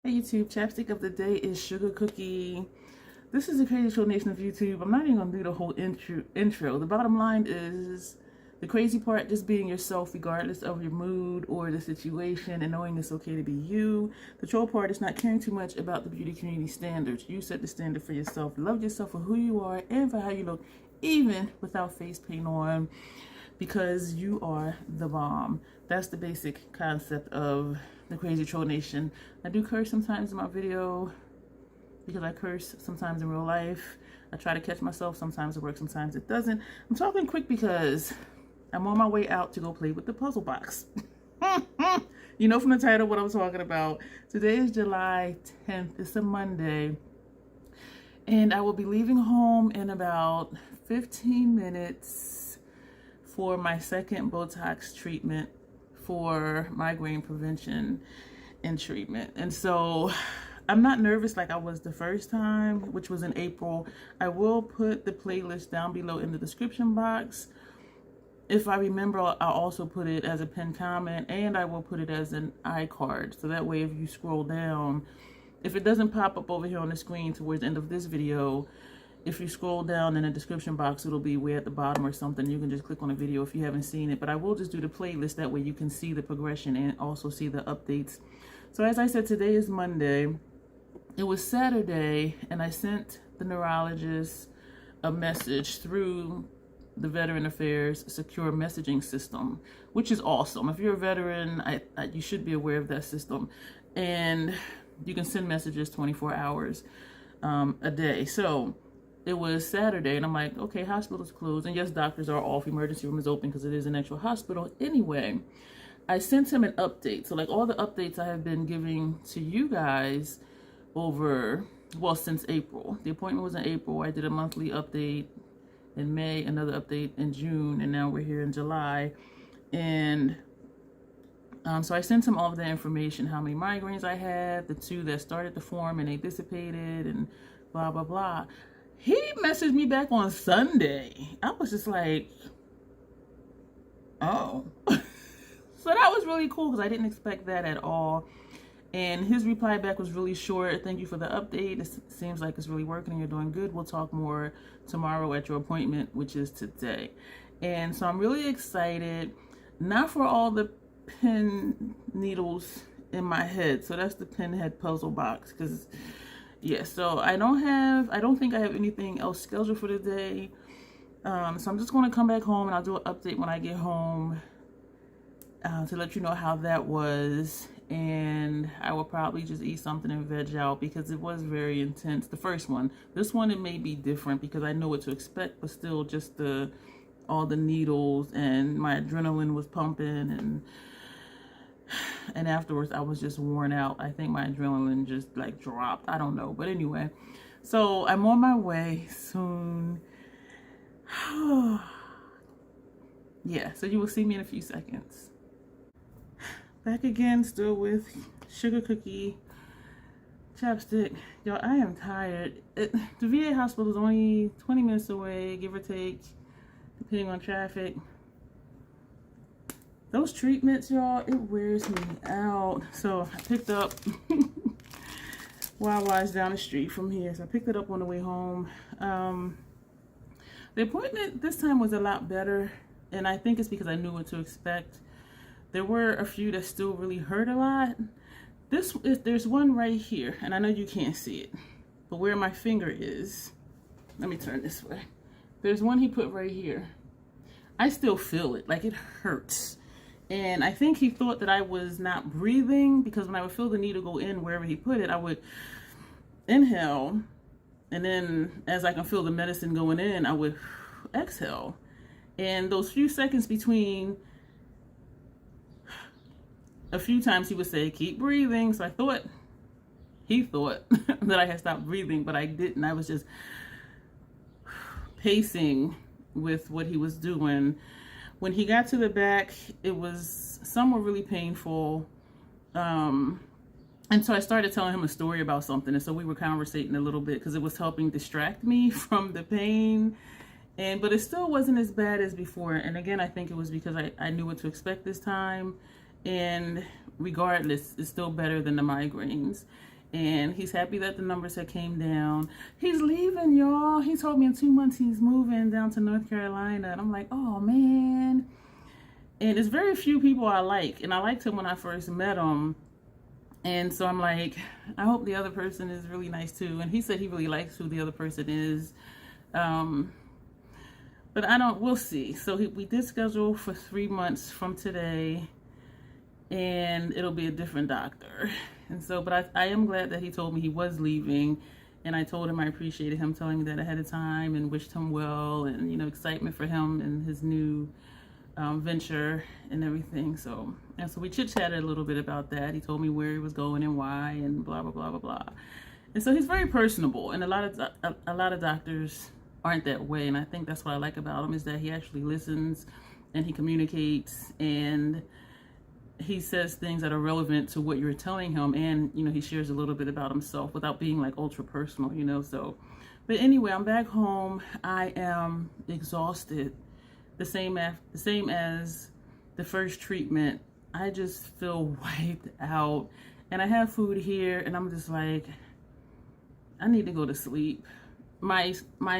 Hey YouTube, chapstick of the day is Sugar Cookie. This is the crazy troll nation of YouTube. I'm not even gonna do the whole intro. The bottom line is the crazy part, just being yourself regardless of your mood or the situation and knowing it's okay to be you. The troll part is not caring too much about the beauty community standards. You set the standard for yourself. Love yourself for who you are and for how you look, even without face paint on, because you are the bomb. That's the basic concept of the crazy troll nation. I do curse sometimes in my video because I curse sometimes in real life. I try to catch myself. Sometimes it works, sometimes it doesn't. I'm talking quick because I'm on my way out to go play with the puzzle box. You know from the title what I'm talking about. Today is July 10th. It's a Monday. And I will be leaving home in about 15 minutes for my second Botox treatment for migraine prevention and treatment. And so I'm not nervous like I was the first time, which was in April. I will put the playlist down below in the description box. If I remember, I'll also put it as a pinned comment, and I will put it as an iCard. So that way if you scroll down, if it doesn't pop up over here on the screen towards the end of this video, if you scroll down in the description box, it'll be way at the bottom or something. You can just click on the video if you haven't seen it. But I will just do the playlist. That way you can see the progression and also see the updates. So as I said, today is Monday. It was Saturday, and I sent the neurologist a message through the Veteran Affairs secure messaging system, which is awesome. If you're a veteran, you should be aware of that system. And you can send messages 24 hours a day. So it was Saturday, and I'm like, okay, hospital's closed. And yes, doctors are off. Emergency room is open because it is an actual hospital. Anyway, I sent him an update. So like all the updates I have been giving to you guys over, well, since April. The appointment was in April. I did a monthly update in May, another update in June, and now we're here in July. And so I sent him all of the information, how many migraines I had, the 2 that started to form and they dissipated, and blah, blah, blah. He messaged me back on Sunday. I was just like, oh. So that was really cool because I didn't expect that at all. And his reply back was really short. Thank you for the update. It seems like it's really working and you're doing good. We'll talk more tomorrow at your appointment, which is today. And so I'm really excited, not for all the pin needles in my head. So that's the pinhead puzzle box, because yeah, so I don't think I have anything else scheduled for the day. So I'm just going to come back home and I'll do an update when I get home to let you know how that was. And I will probably just eat something and veg out because it was very intense. The first one. This one, it may be different because I know what to expect, but still just all the needles, and my adrenaline was pumping, and afterwards I was just worn out. I think my adrenaline just like dropped. I don't know. But anyway, so I'm on my way soon. Yeah, so you will see me in a few seconds. Back again, still with Sugar Cookie chapstick. Y'all, I am tired. The VA hospital is only 20 minutes away, give or take, depending on traffic. Those treatments, y'all, it wears me out. So I picked up Wawa's down the street from here. So I picked it up on the way home. The appointment this time was a lot better, and I think it's because I knew what to expect. There were a few that still really hurt a lot. There's one right here, and I know you can't see it, but where my finger is, let me turn this way. There's one he put right here. I still feel it, like it hurts. And I think he thought that I was not breathing, because when I would feel the needle go in wherever he put it, I would inhale, and then as I can feel the medicine going in, I would exhale. And those few seconds between, a few times he would say, keep breathing. So he thought that I had stopped breathing, but I didn't. I was just pacing with what he was doing. When he got to the back, some were really painful. And so I started telling him a story about something. And so we were conversating a little bit because it was helping distract me from the pain. But it still wasn't as bad as before. And again, I think it was because I knew what to expect this time. And regardless, it's still better than the migraines. And he's happy that the numbers had came down. He's leaving, y'all. He told me in 2 months he's moving down to North Carolina. And I'm like, oh, man. And it's very few people I like. And I liked him when I first met him. And so I'm like, I hope the other person is really nice too. And he said he really likes who the other person is. But we'll see. So we did schedule for 3 months from today. And it'll be a different doctor. And so, but I am glad that he told me he was leaving. And I told him I appreciated him telling me that ahead of time and wished him well. And, you know, excitement for him and his new venture and everything. So we chit-chatted a little bit about that. He told me where he was going and why and blah, blah, blah, blah, blah. And so he's very personable. And a lot of doctors aren't that way. And I think that's what I like about him, is that he actually listens and he communicates and he says things that are relevant to what you're telling him, and you know, he shares a little bit about himself without being like ultra personal, you know. So, but anyway, I'm back home. I am exhausted, the same as the first treatment. I just feel wiped out, and I have food here, and I'm just like, I need to go to sleep. My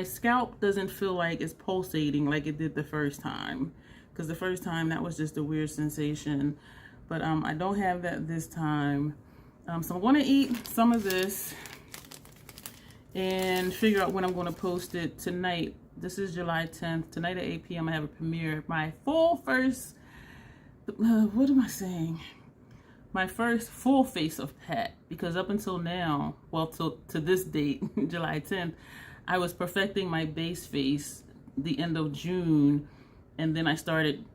scalp doesn't feel like it's pulsating like it did the first time, because the first time that was just a weird sensation. But I don't have that this time. So I'm going to eat some of this and figure out when I'm going to post it tonight. This is July 10th. Tonight at 8 p.m. I have a premiere. My first, what am I saying? My first full face of Pat. Because up until now, well, to this date, July 10th, I was perfecting my base face the end of June. And then I started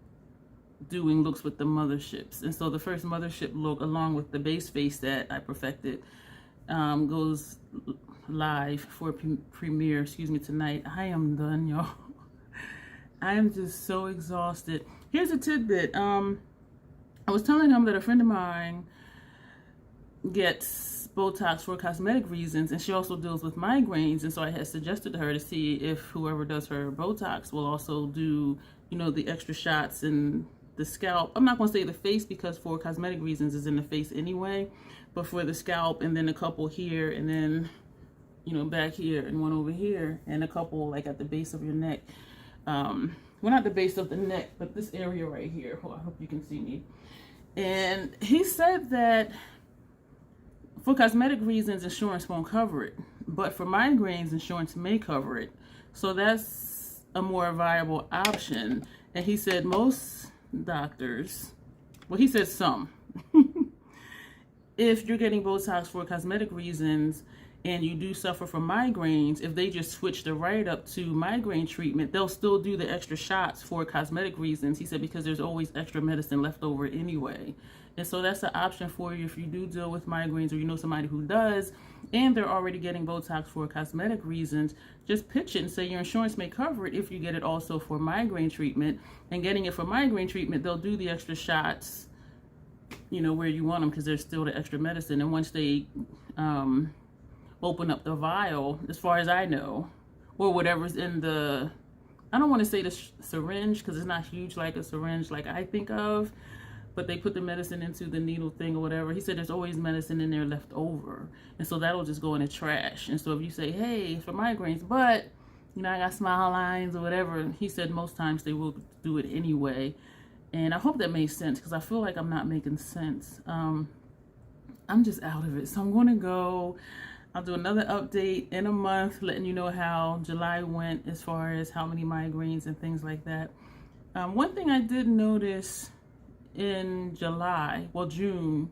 doing looks with the motherships, and so the first mothership look, along with the base face that I perfected, goes live for premiere, tonight. I am done, y'all. I am just so exhausted. Here's a tidbit. I was telling him that a friend of mine gets Botox for cosmetic reasons, and she also deals with migraines, and so I had suggested to her to see if whoever does her Botox will also do, you know, the extra shots and the scalp. I'm not going to say the face, because for cosmetic reasons is in the face anyway, but for the scalp, and then a couple here, and then, you know, back here, and one over here, and a couple like at the base of your neck. Well, not the base of the neck, but this area right here. Oh, I hope you can see me. And he said that for cosmetic reasons, insurance won't cover it, but for migraines, insurance may cover it. So that's a more viable option. And he said most doctors, well, he said some, if you're getting Botox for cosmetic reasons and you do suffer from migraines, if they just switch the write-up to migraine treatment, they'll still do the extra shots for cosmetic reasons. He said, because there's always extra medicine left over anyway. And so that's an option for you if you do deal with migraines, or you know somebody who does, and they're already getting Botox for cosmetic reasons. Just pitch it and say your insurance may cover it if you get it also for migraine treatment. And getting it for migraine treatment, they'll do the extra shots, you know, where you want them, because there's still the extra medicine. And once they open up the vial, as far as I know, or whatever's in the, I don't want to say the syringe, because it's not huge like a syringe like I think of, but they put the medicine into the needle thing or whatever. He said there's always medicine in there left over, and so that'll just go in the trash. And so if you say, hey, for migraines, but you know, I got smile lines or whatever, he said most times they will do it anyway. And I hope that makes sense, because I feel like I'm not making sense. I'm just out of it. So I'm going to go. I'll do another update in a month, letting you know how July went as far as how many migraines and things like that. One thing I did notice in June,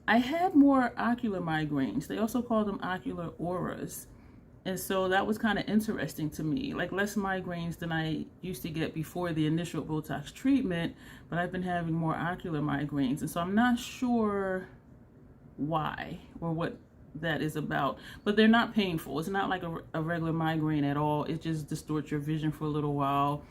I had more ocular migraines. They also call them ocular auras. And so that was kind of interesting to me, like less migraines than I used to get before the initial Botox treatment, but I've been having more ocular migraines. And so I'm not sure why or what that is about, but they're not painful. It's not like a regular migraine at all. It just distorts your vision for a little while.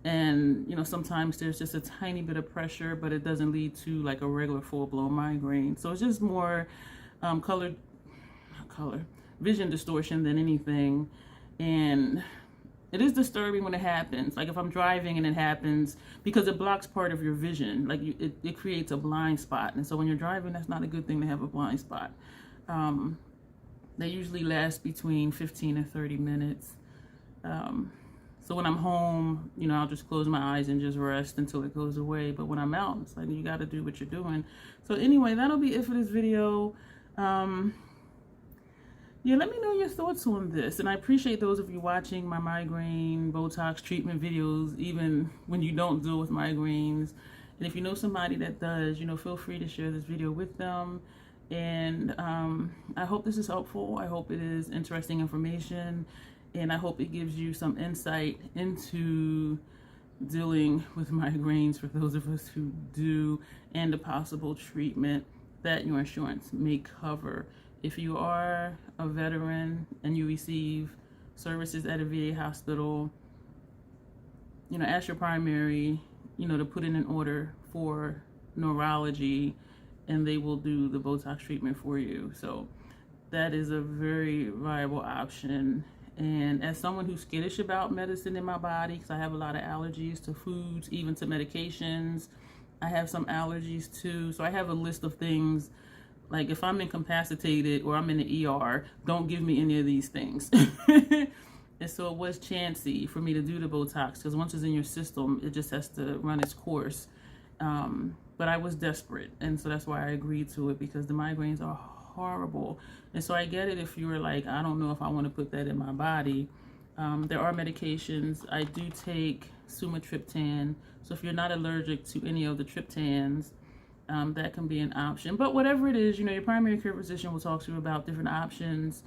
And, you know, sometimes there's just a tiny bit of pressure, but it doesn't lead to like a regular full-blown migraine. So it's just more vision distortion than anything. And It is disturbing when it happens. Like if I'm driving and it happens, because it blocks part of your vision. Like it creates a blind spot. And so when you're driving, that's not a good thing to have a blind spot. They usually last between 15 and 30 minutes. So when I'm home, you know, I'll just close my eyes and just rest until it goes away. But when I'm out, it's like you got to do what you're doing. So anyway, that'll be it for this video. Yeah, let me know your thoughts on this. And I appreciate those of you watching my migraine Botox treatment videos, even when you don't deal with migraines. And if you know somebody that does, you know, feel free to share this video with them. And I hope this is helpful. I hope it is interesting information. And I hope it gives you some insight into dealing with migraines for those of us who do, and the possible treatment that your insurance may cover. If you are a veteran and you receive services at a VA hospital, you know, ask your primary, you know, to put in an order for neurology, and they will do the Botox treatment for you. So that is a very viable option. And as someone who's skittish about medicine in my body, because I have a lot of allergies to foods, even to medications, I have some allergies too. So I have a list of things. Like if I'm incapacitated or I'm in the ER, don't give me any of these things. And so it was chancy for me to do the Botox, because once it's in your system, it just has to run its course. But I was desperate, and so that's why I agreed to it, because the migraines are horrible. And so I get it if you were like, I don't know if I want to put that in my body. There are medications. I do take sumatriptan, so if you're not allergic to any of the triptans, that can be an option. But whatever it is, you know, your primary care physician will talk to you about different options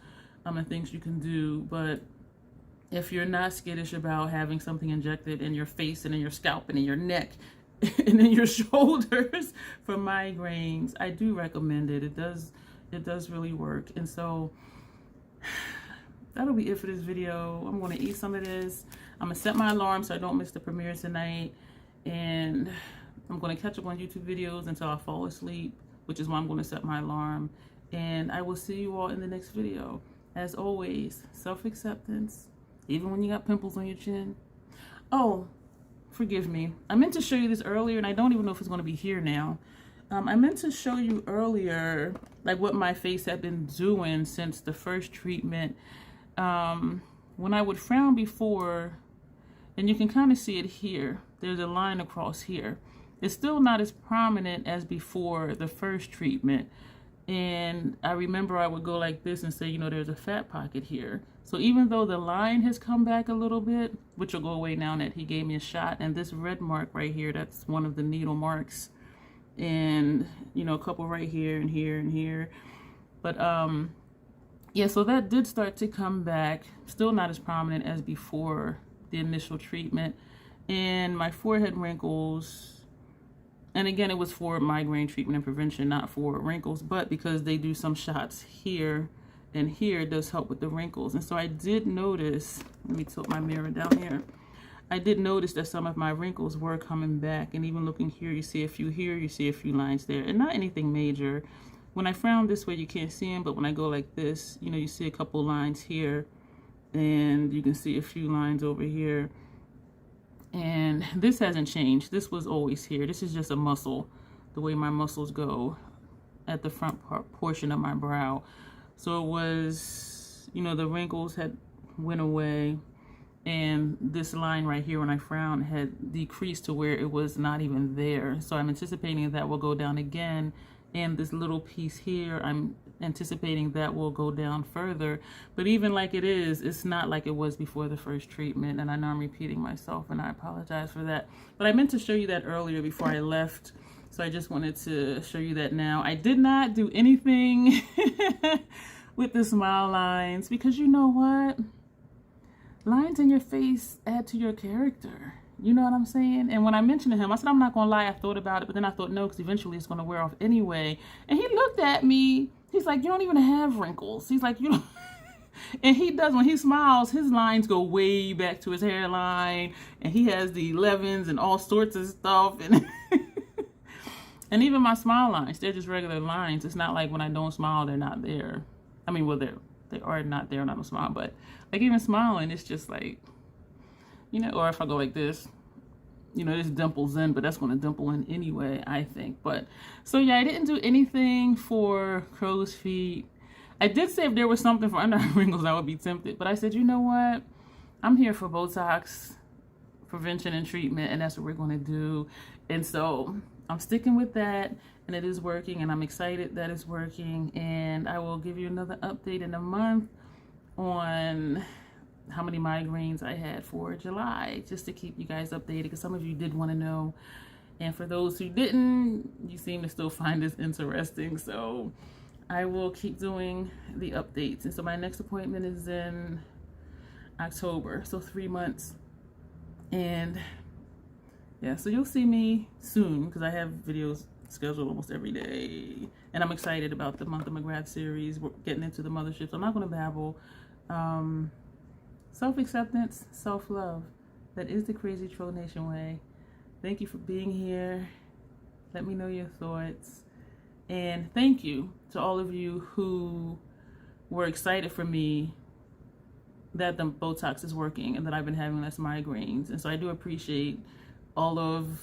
and things you can do. But if you're not skittish about having something injected in your face and in your scalp and in your neck and in your shoulders for migraines, I do recommend it. It does really work. And so that'll be it for this video. I'm going to eat some of this. I'm going to set my alarm so I don't miss the premiere tonight. And I'm going to catch up on YouTube videos until I fall asleep, which is why I'm going to set my alarm. And I will see you all in the next video. As always, self-acceptance, even when you got pimples on your chin. Oh, forgive me. I meant to show you this earlier, and I don't even know if it's going to be here now. I meant to show you earlier, like what my face had been doing since the first treatment. When I would frown before, and you can kind of see it here, there's a line across here. It's still not as prominent as before the first treatment. And I remember I would go like this and say, you know, there's a fat pocket here. So even though the line has come back a little bit, which will go away now that he gave me a shot, and this red mark right here, that's one of the needle marks. And, you know, a couple right here and here and here. But, yeah, so that did start to come back. Still not as prominent as before the initial treatment. And my forehead wrinkles, and again, it was for migraine treatment and prevention, not for wrinkles, but because they do some shots here and here, it does help with the wrinkles. And so I did notice, let me tilt my mirror down here. I did notice that some of my wrinkles were coming back, and even looking here, you see a few here, you see a few lines there, and not anything major. When I frown this way, you can't see them, but when I go like this, you know, you see a couple lines here, and you can see a few lines over here. And this hasn't changed. This was always here. This is just a muscle, the way my muscles go at the front portion of my brow. So it was, you know, the wrinkles had went away, and this line right here when I frown had decreased to where it was not even there. So I'm anticipating that will go down again, and this little piece here, I'm anticipating that will go down further. But even like it is, it's not like it was before the first treatment. And I know I'm repeating myself, and I apologize for that. But I meant to show you that earlier before I left, so I just wanted to show you that now. I did not do anything with the smile lines, because you know what? Lines in your face add to your character. You know what I'm saying? And when I mentioned to him, I said, I'm not going to lie, I thought about it, but then I thought, no, because eventually it's going to wear off anyway. And he looked at me. He's like, you don't even have wrinkles. He's like, you don't. And he does, when he smiles, his lines go way back to his hairline. And he has the 11s and all sorts of stuff. And, and even my smile lines, they're just regular lines. It's not like when I don't smile, they're not there. I mean, well, they are not there when I don't smile. But like even smiling, it's just like, you know, or if I go like this, you know, this dimples in, but that's going to dimple in anyway, I think. But so yeah, I didn't do anything for crow's feet. I did say if there was something for under eye wrinkles, I would be tempted, but I said, you know what, I'm here for Botox prevention and treatment, and that's what we're going to do. And so I'm sticking with that, and it is working, and I'm excited that it's working. And I will give you another update in a month on how many migraines I had for July, just to keep you guys updated, because some of you did want to know, and for those who didn't, you seem to still find this interesting. So I will keep doing the updates. And so my next appointment is in October, so 3 months. And yeah, so you'll see me soon, because I have videos scheduled almost every day, and I'm excited about the month of McGrath series. We're getting into the mothership, so I'm not going to babble. Self-acceptance, self-love. That is the Crazy Troll Nation way. Thank you for being here. Let me know your thoughts. And thank you to all of you who were excited for me that the Botox is working and that I've been having less migraines. And so I do appreciate all of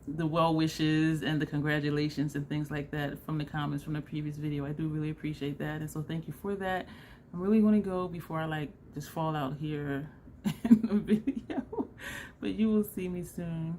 the well wishes and the congratulations and things like that from the comments from the previous video. I do really appreciate that. And so thank you for that. I'm really going to go before I like just fall out here in the video, but you will see me soon.